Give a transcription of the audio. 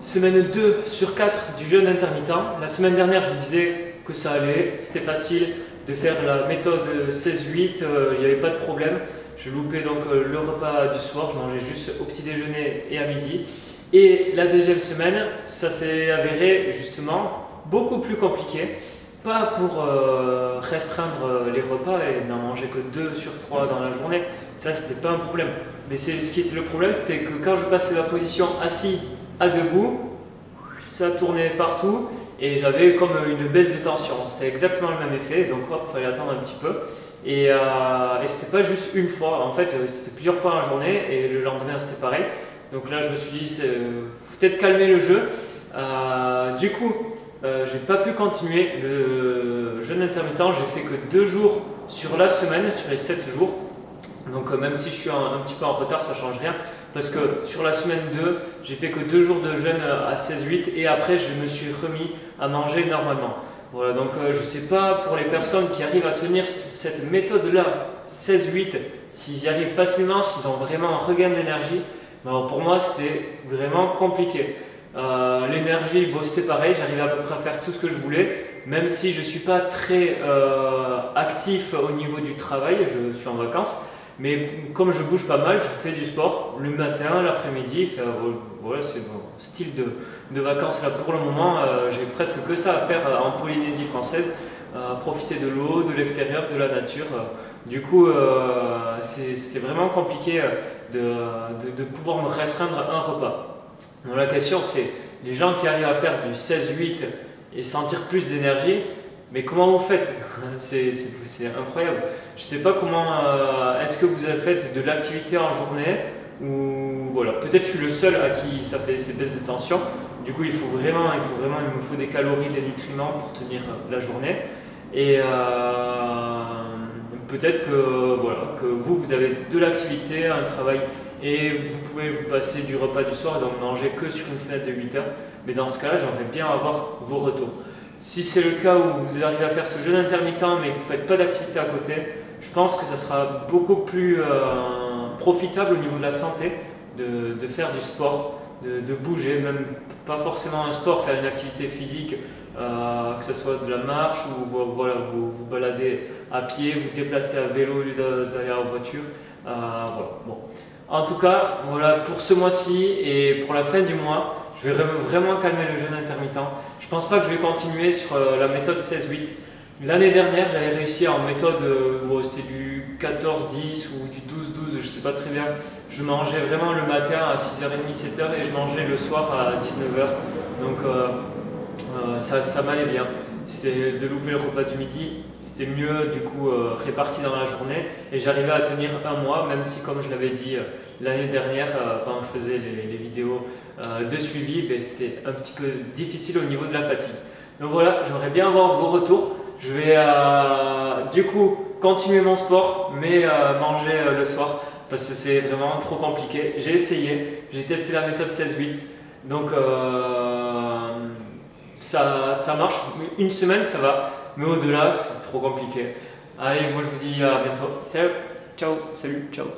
Semaine 2 sur 4 du jeûne intermittent. La semaine dernière, je vous disais que ça allait, c'était facile de faire la méthode 16-8, il n'y avait pas de problème. Je loupais donc le repas du soir, je mangeais juste au petit déjeuner et à midi. Et la deuxième semaine, ça s'est avéré justement beaucoup plus compliqué. Pas pour restreindre les repas et n'en manger que 2 sur 3 dans la journée, ça c'était pas un problème. Mais ce qui était le problème, c'était que quand je passais de la position assis à debout, ça tournait partout et j'avais comme une baisse de tension. C'était exactement le même effet, donc hop, il fallait attendre un petit peu. Et c'était pas juste une fois, en fait c'était plusieurs fois dans la journée et le lendemain c'était pareil. Donc là je me suis dit, faut peut-être calmer le jeu. Du coup, j'ai pas pu continuer le jeûne intermittent, j'ai fait que 2 jours sur la semaine, sur les 7 jours. Donc même si je suis un petit peu en retard, ça change rien. Parce que sur la semaine 2, j'ai fait que 2 jours de jeûne à 16-8 et après je me suis remis à manger normalement. Voilà, donc je ne sais pas pour les personnes qui arrivent à tenir cette méthode-là, 16-8, s'ils y arrivent facilement, s'ils ont vraiment un regain d'énergie. Alors pour moi, c'était vraiment compliqué. L'énergie, bon, c'était pareil, j'arrivais à peu près à faire tout ce que je voulais, même si je ne suis pas très actif au niveau du travail, je suis en vacances. Mais comme je bouge pas mal, je fais du sport le matin, l'après-midi. Voilà, c'est mon style de vacances là pour le moment. J'ai presque que ça à faire en Polynésie française. Profiter de l'eau, de l'extérieur, de la nature. Du coup, c'était vraiment compliqué de pouvoir me restreindre un repas. Donc la question c'est, les gens qui arrivent à faire du 16-8 et sentir plus d'énergie, mais comment vous faites? C'est incroyable. Je ne sais pas comment. Est-ce que vous avez fait de l'activité en journée ou voilà. Peut-être je suis le seul à qui ça fait ces baisses de tension. Du coup, il me faut des calories, des nutriments pour tenir la journée. Et peut-être que voilà, que vous avez de l'activité, un travail, et vous pouvez vous passer du repas du soir et donc manger que sur une fenêtre de 8 heures. Mais dans ce cas-là, j'aimerais bien avoir vos retours. Si c'est le cas où vous arrivez à faire ce jeûne intermittent mais que vous ne faites pas d'activité à côté, je pense que ça sera beaucoup plus profitable au niveau de la santé de faire du sport, de bouger, même pas forcément un sport, faire une activité physique, que ce soit de la marche ou voilà, vous baladez à pied, vous déplacez à vélo au lieu d'aller en voiture. Voilà. Bon. En tout cas, voilà, pour ce mois-ci et pour la fin du mois, je vais vraiment calmer le jeûne intermittent. Je ne pense pas que je vais continuer sur la méthode 16-8. L'année dernière, j'avais réussi en méthode, c'était du 14-10 ou du 12-12, je ne sais pas très bien. Je mangeais vraiment le matin à 6h30, 7h et je mangeais le soir à 19h. Donc ça m'allait bien. C'était de louper le repas du midi, c'était mieux du coup réparti dans la journée et j'arrivais à tenir un mois, même si comme je l'avais dit l'année dernière, quand je faisais les vidéos de suivi, c'était un petit peu difficile au niveau de la fatigue. Donc voilà, j'aimerais bien avoir vos retours. Je vais du coup continuer mon sport, mais manger le soir parce que c'est vraiment trop compliqué. J'ai essayé, j'ai testé la méthode 16-8, donc ça marche. Une semaine ça va, mais au-delà c'est trop compliqué. Allez, moi je vous dis à bientôt. Salut, ciao, salut, ciao.